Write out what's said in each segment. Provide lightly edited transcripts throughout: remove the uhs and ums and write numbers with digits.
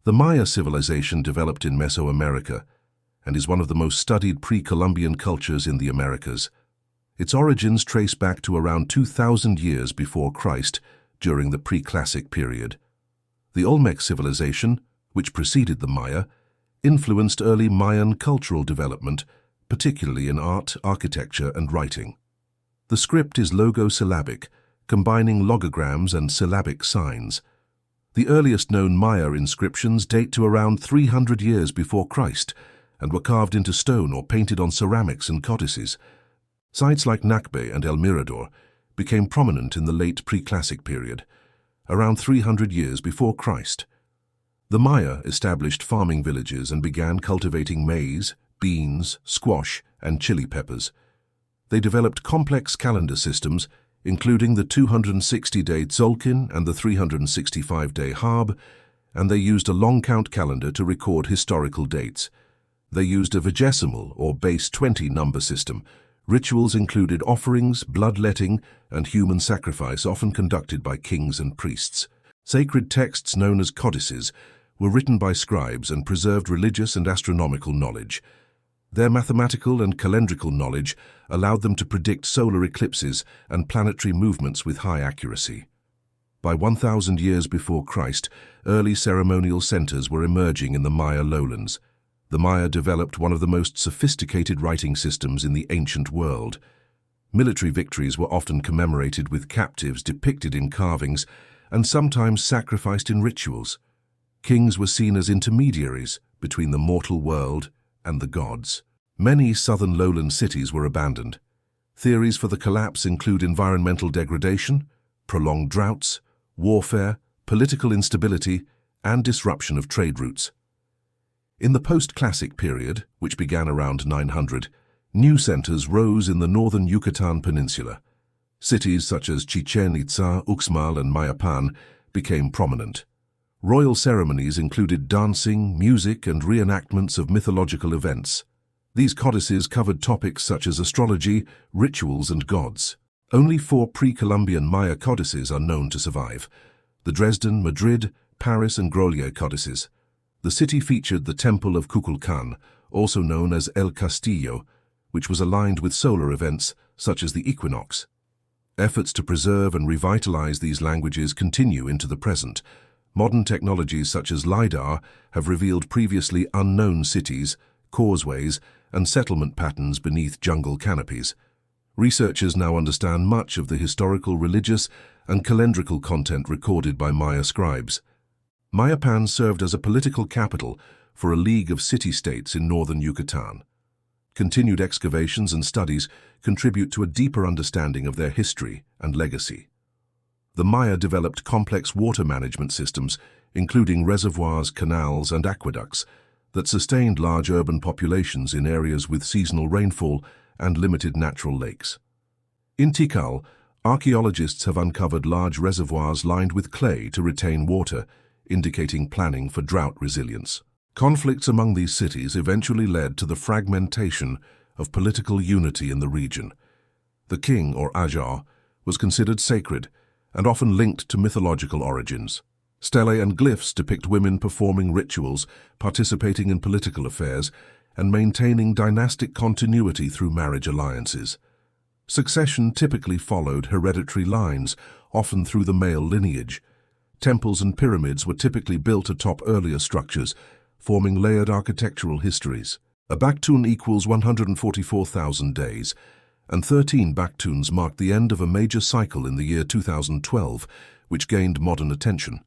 The Maya civilization developed in Mesoamerica and is one of the most studied pre-Columbian cultures in the Americas. Its origins trace back to around 2,000 years before Christ during the pre-classic period. The Olmec civilization, which preceded the Maya, influenced early Mayan cultural development, particularly in art, architecture, and writing. The script is logosyllabic, combining logograms and syllabic signs. The earliest known Maya inscriptions date to around 300 years before Christ and were carved into stone or painted on ceramics and codices. Sites like Nakbe and El Mirador became prominent in the late pre-classic period, around 300 years before Christ. The Maya established farming villages and began cultivating maize, beans, squash, and chili peppers. They developed complex calendar systems, including the 260-day Tzolk'in and the 365-day Hab, and they used a long count calendar to record historical dates. They used a vigesimal or base 20 number system. Rituals included offerings, bloodletting, and human sacrifice, often conducted by kings and priests. Sacred texts known as codices were written by scribes and preserved religious and astronomical knowledge. Their mathematical and calendrical knowledge allowed them to predict solar eclipses and planetary movements with high accuracy. By 1,000 years before Christ, early ceremonial centers were emerging in the Maya lowlands. The Maya developed one of the most sophisticated writing systems in the ancient world. Military victories were often commemorated with captives depicted in carvings and sometimes sacrificed in rituals. Kings were seen as intermediaries between the mortal world and the gods. Many southern lowland cities were abandoned. Theories for the collapse include environmental degradation, prolonged droughts, warfare, political instability, and disruption of trade routes. In the post-classic period, which began around 900, new centers rose in the northern Yucatan Peninsula. Cities such as Chichen Itza, Uxmal, and Mayapan became prominent. Royal ceremonies included dancing, music, and reenactments of mythological events. These codices covered topics such as astrology, rituals, and gods. Only 4 pre-Columbian Maya codices are known to survive: the Dresden, Madrid, Paris, and Grolier codices. The city featured the Temple of Kukulkan, also known as El Castillo, which was aligned with solar events such as the equinox. Efforts to preserve and revitalize these languages continue into the present. Modern technologies such as LiDAR have revealed previously unknown cities, causeways, and settlement patterns beneath jungle canopies. Researchers now understand much of the historical, religious, and calendrical content recorded by Maya scribes. Mayapan served as a political capital for a league of city-states in northern Yucatan. Continued excavations and studies contribute to a deeper understanding of their history and legacy. The Maya developed complex water management systems, including reservoirs, canals, and aqueducts, that sustained large urban populations in areas with seasonal rainfall and limited natural lakes. In Tikal, archaeologists have uncovered large reservoirs lined with clay to retain water, indicating planning for drought resilience. Conflicts among these cities eventually led to the fragmentation of political unity in the region. The king, or Ajar, was considered sacred and often linked to mythological origins. Stelae and glyphs depict women performing rituals, participating in political affairs, and maintaining dynastic continuity through marriage alliances. Succession typically followed hereditary lines, often through the male lineage. Temples and pyramids were typically built atop earlier structures, forming layered architectural histories. A Baktun equals 144,000 days, and 13 Baktuns marked the end of a major cycle in the year 2012, which gained modern attention.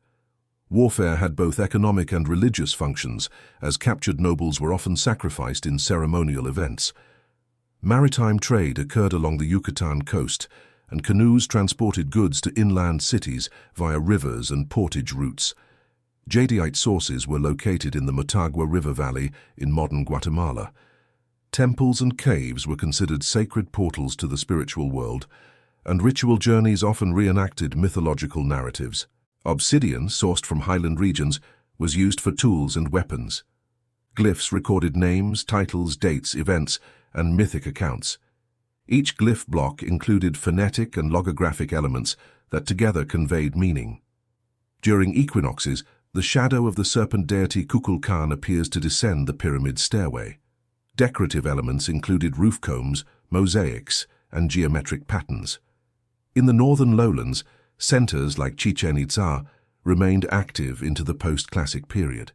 Warfare had both economic and religious functions, as captured nobles were often sacrificed in ceremonial events. Maritime trade occurred along the Yucatan coast, and canoes transported goods to inland cities via rivers and portage routes. Jadeite sources were located in the Motagua River Valley in modern Guatemala. Temples and caves were considered sacred portals to the spiritual world, and ritual journeys often reenacted mythological narratives. Obsidian, sourced from highland regions, was used for tools and weapons. Glyphs recorded names, titles, dates, events, and mythic accounts. Each glyph block included phonetic and logographic elements that together conveyed meaning. During equinoxes, The shadow of the serpent deity Kukulkan appears to descend the pyramid stairway. Decorative elements included roof combs, mosaics, and geometric patterns. In the northern lowlands, centers like Chichen Itza remained active into the post-classic period.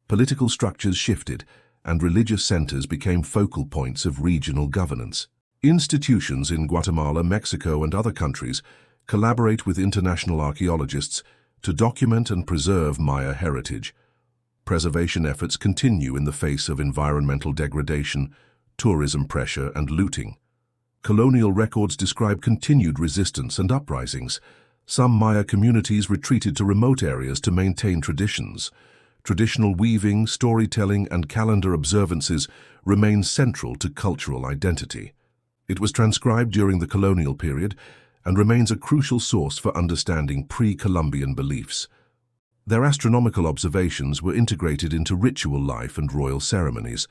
Political structures shifted, and religious centers became focal points of regional governance. Institutions in Guatemala, Mexico, and other countries collaborate with international archaeologists to document and preserve Maya heritage. Preservation efforts continue in the face of environmental degradation, tourism pressure, and looting. Colonial records describe continued resistance and uprisings. Some Maya communities retreated to remote areas to maintain traditions. Traditional weaving, storytelling, and calendar observances remain central to cultural identity. It was transcribed during the colonial period and remains a crucial source for understanding pre-Columbian beliefs. Their astronomical observations were integrated into ritual life and royal ceremonies.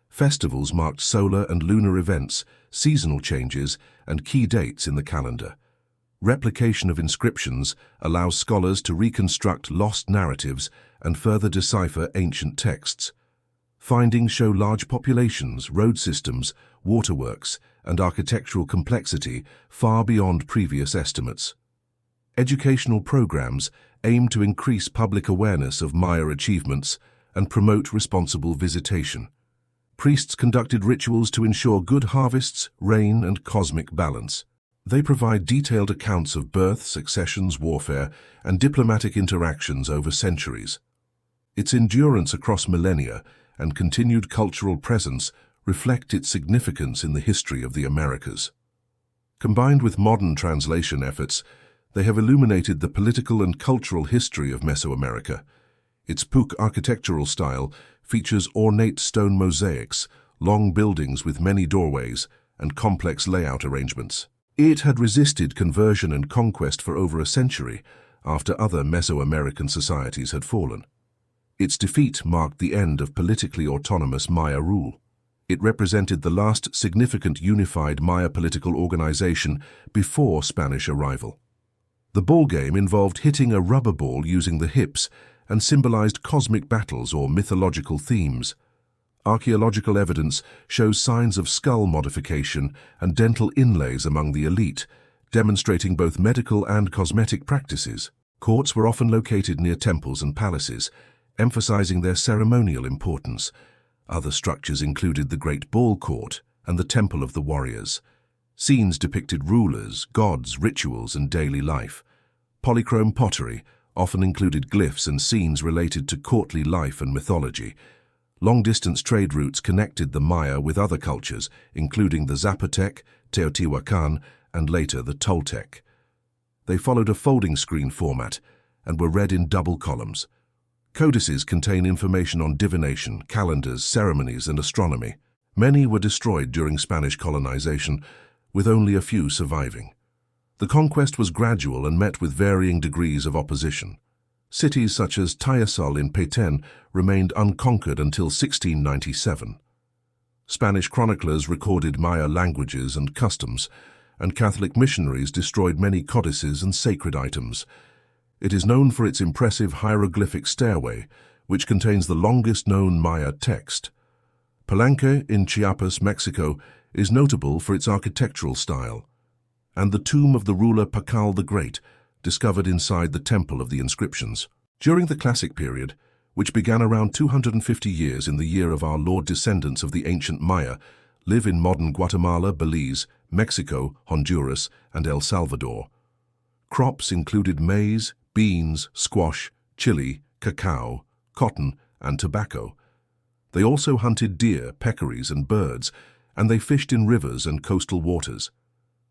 Festivals marked solar and lunar events, seasonal changes, and key dates in the calendar. Replication of inscriptions allows scholars to reconstruct lost narratives and further decipher ancient texts. Findings show large populations, road systems, waterworks, and architectural complexity far beyond previous estimates. Educational programs aim to increase public awareness of Maya achievements and promote responsible visitation. Priests conducted rituals to ensure good harvests, rain, and cosmic balance. They provide detailed accounts of births, successions, warfare, and diplomatic interactions over centuries. Its endurance across millennia and continued cultural presence reflect its significance in the history of the Americas. Combined with modern translation efforts, they have illuminated the political and cultural history of Mesoamerica. Its Puc architectural style features ornate stone mosaics, long buildings with many doorways, and complex layout arrangements. It had resisted conversion and conquest for over a century after other Mesoamerican societies had fallen. Its defeat marked the end of politically autonomous Maya rule. It represented the last significant unified Maya political organization before Spanish arrival. The ball game involved hitting a rubber ball using the hips and symbolized cosmic battles or mythological themes. Archaeological evidence shows signs of skull modification and dental inlays among the elite, demonstrating both medical and cosmetic practices. Courts were often located near temples and palaces, emphasizing their ceremonial importance. Other structures included the Great Ball Court and the Temple of the Warriors. Scenes depicted rulers, gods, rituals, and daily life. Polychrome pottery often included glyphs and scenes related to courtly life and mythology. Long-distance trade routes connected the Maya with other cultures, including the Zapotec, Teotihuacan, and later the Toltec. They followed a folding screen format and were read in double columns. Codices contain information on divination, calendars, ceremonies, and astronomy. Many were destroyed during Spanish colonization, with only a few surviving. The conquest was gradual and met with varying degrees of opposition. Cities such as Tayasal in Petén remained unconquered until 1697. Spanish chroniclers recorded Maya languages and customs, and Catholic missionaries destroyed many codices and sacred items. It is known for its impressive hieroglyphic stairway, which contains the longest known Maya text. Palenque in Chiapas, Mexico, is notable for its architectural style, and the tomb of the ruler Pakal the Great, discovered inside the Temple of the Inscriptions. During the Classic period, which began around 250 years in the year of our Lord, descendants of the ancient Maya live in modern Guatemala, Belize, Mexico, Honduras, and El Salvador. Crops included maize, beans, squash, chili, cacao, cotton, and tobacco. They also hunted deer, peccaries, and birds, and they fished in rivers and coastal waters.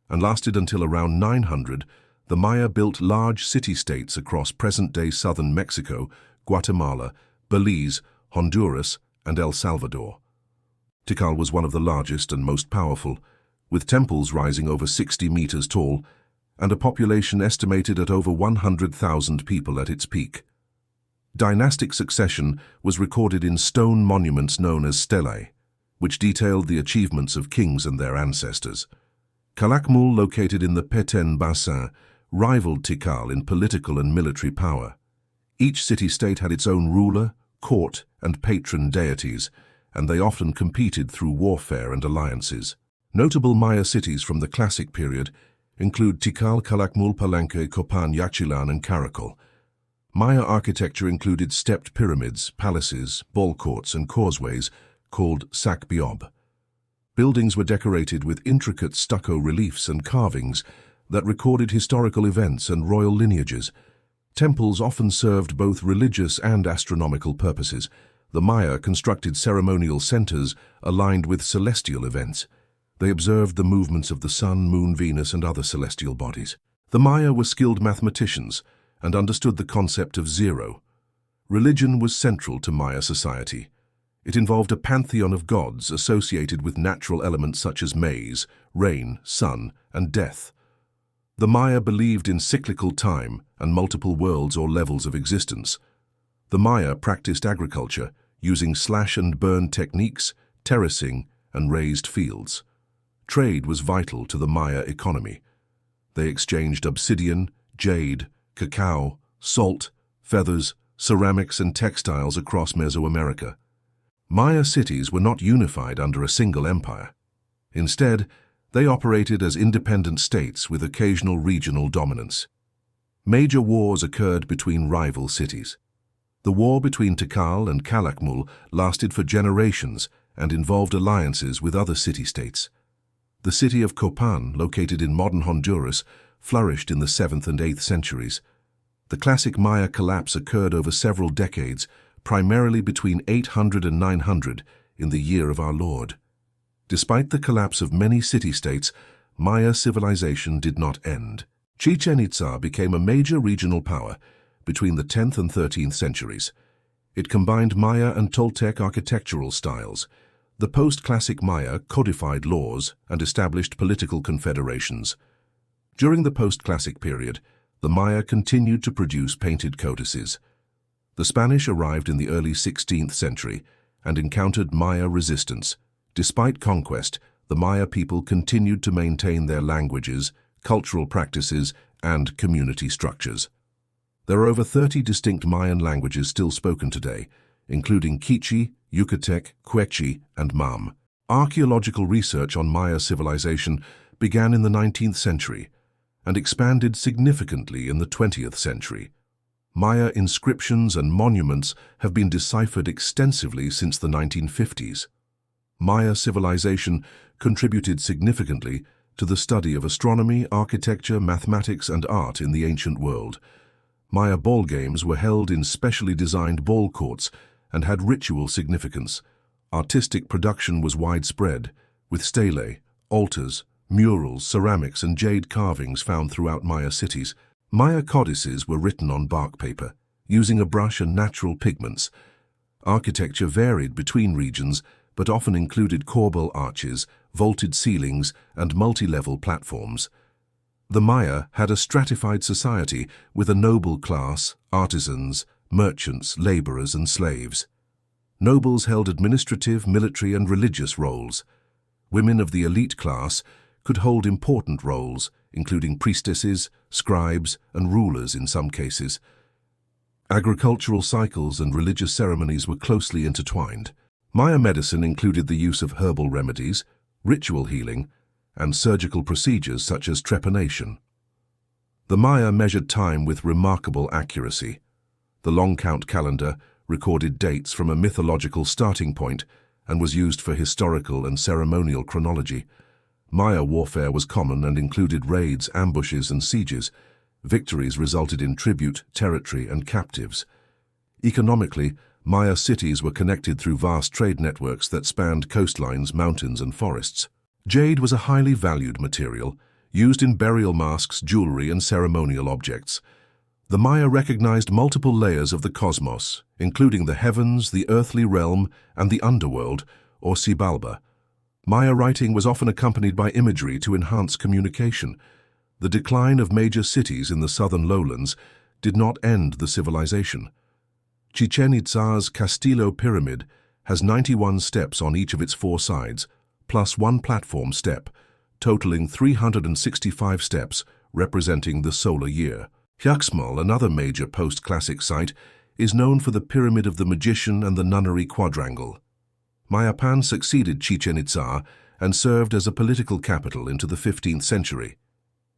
And lasted until around 900, the Maya built large city-states across present-day southern Mexico, Guatemala, Belize, Honduras, and El Salvador. Tikal was one of the largest and most powerful, with temples rising over 60 meters tall, and a population estimated at over 100,000 people at its peak. Dynastic succession was recorded in stone monuments known as stelae, which detailed the achievements of kings and their ancestors. Calakmul, located in the Petén Basin, rivaled Tikal in political and military power. Each city-state had its own ruler, court, and patron deities, and they often competed through warfare and alliances. Notable Maya cities from the Classic period include Tikal, Calakmul, Palenque, Copan, Yaxchilan, and Caracol. Maya architecture included stepped pyramids, palaces, ball courts, and causeways called Sacbiob. Buildings were decorated with intricate stucco reliefs and carvings that recorded historical events and royal lineages. Temples often served both religious and astronomical purposes. The Maya constructed ceremonial centers aligned with celestial events. They observed the movements of the sun, moon, Venus, and other celestial bodies. The Maya were skilled mathematicians and understood the concept of zero. Religion was central to Maya society. It involved a pantheon of gods associated with natural elements such as maize, rain, sun, and death. The Maya believed in cyclical time and multiple worlds or levels of existence. The Maya practiced agriculture using slash-and-burn techniques, terracing, and raised fields. Trade was vital to the Maya economy. They exchanged obsidian, jade, cacao, salt, feathers, ceramics, and textiles across Mesoamerica. Maya cities were not unified under a single empire. Instead, they operated as independent states with occasional regional dominance. Major wars occurred between rival cities. The war between Tikal and Calakmul lasted for generations and involved alliances with other city-states. The city of Copan, located in modern Honduras, flourished in the 7th and 8th centuries. The classic Maya collapse occurred over several decades, primarily between 800 and 900 in the year of our Lord. Despite the collapse of many city-states, Maya civilization did not end. Chichen Itza became a major regional power between the 10th and 13th centuries. It combined Maya and Toltec architectural styles. The post-classic Maya codified laws and established political confederations. During the post-classic period, the Maya continued to produce painted codices. The Spanish arrived in the early 16th century and encountered Maya resistance. Despite conquest, the Maya people continued to maintain their languages, cultural practices, and community structures. There are over 30 distinct Mayan languages still spoken today, including Quiche, Yucatec, Quechua, and Mam. Archaeological research on Maya civilization began in the 19th century and expanded significantly in the 20th century. Maya inscriptions and monuments have been deciphered extensively since the 1950s. Maya civilization contributed significantly to the study of astronomy, architecture, mathematics, and art in the ancient world. Maya ball games were held in specially designed ball courts and had ritual significance. Artistic production was widespread, with stelae, altars, murals, ceramics, and jade carvings found throughout Maya cities. Maya codices were written on bark paper, using a brush and natural pigments. Architecture varied between regions, but often included corbel arches, vaulted ceilings, and multi-level platforms. The Maya had a stratified society with a noble class, artisans, merchants, laborers, and slaves. Nobles held administrative, military, and religious roles. Women of the elite class could hold important roles, including priestesses, scribes, and rulers in some cases. Agricultural cycles and religious ceremonies were closely intertwined. Maya medicine included the use of herbal remedies, ritual healing, and surgical procedures such as trepanation. The Maya measured time with remarkable accuracy. The long count calendar recorded dates from a mythological starting point and was used for historical and ceremonial chronology. Maya warfare was common and included raids, ambushes, and sieges. Victories resulted in tribute, territory, and captives. Economically, Maya cities were connected through vast trade networks that spanned coastlines, mountains, and forests. Jade was a highly valued material, used in burial masks, jewelry, and ceremonial objects. The Maya recognized multiple layers of the cosmos, including the heavens, the earthly realm, and the underworld, or Xibalba. Maya writing was often accompanied by imagery to enhance communication. The decline of major cities in the southern lowlands did not end the civilization. Chichen Itza's Castillo Pyramid has 91 steps on each of its 4 sides, plus 1 platform step, totaling 365 steps representing the solar year. Uxmal, another major post-classic site, is known for the Pyramid of the Magician and the Nunnery Quadrangle. Mayapan succeeded Chichen Itza and served as a political capital into the 15th century.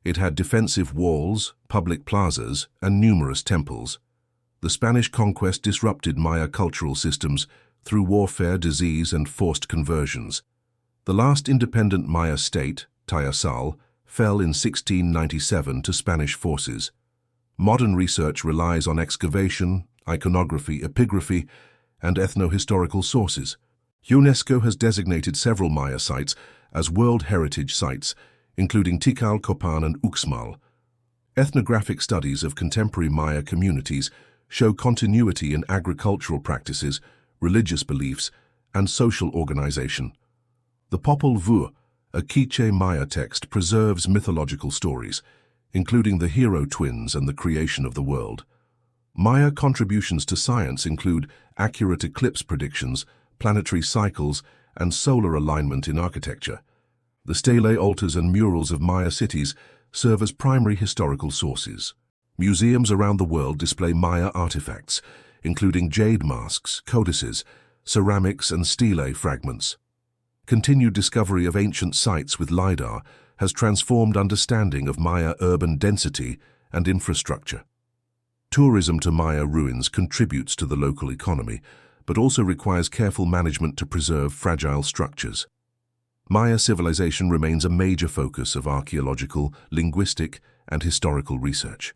It had defensive walls, public plazas, and numerous temples. The Spanish conquest disrupted Maya cultural systems through warfare, disease, and forced conversions. The last independent Maya state, Tayasal, fell in 1697 to Spanish forces. Modern research relies on excavation, iconography, epigraphy, and ethno-historical sources. UNESCO has designated several Maya sites as World Heritage Sites, including Tikal, Copan, and Uxmal. Ethnographic studies of contemporary Maya communities show continuity in agricultural practices, religious beliefs, and social organization. The Popol Vuh, a Quiche Maya text, preserves mythological stories, including the hero twins and the creation of the world. Maya contributions to science include accurate eclipse predictions, planetary cycles, and solar alignment in architecture. The stele altars and murals of Maya cities serve as primary historical sources. Museums around the world display Maya artifacts, including jade masks, codices, ceramics, and stele fragments. Continued discovery of ancient sites with LiDAR has transformed understanding of Maya urban density and infrastructure. Tourism to Maya ruins contributes to the local economy, but also requires careful management to preserve fragile structures. Maya civilization remains a major focus of archaeological, linguistic, and historical research.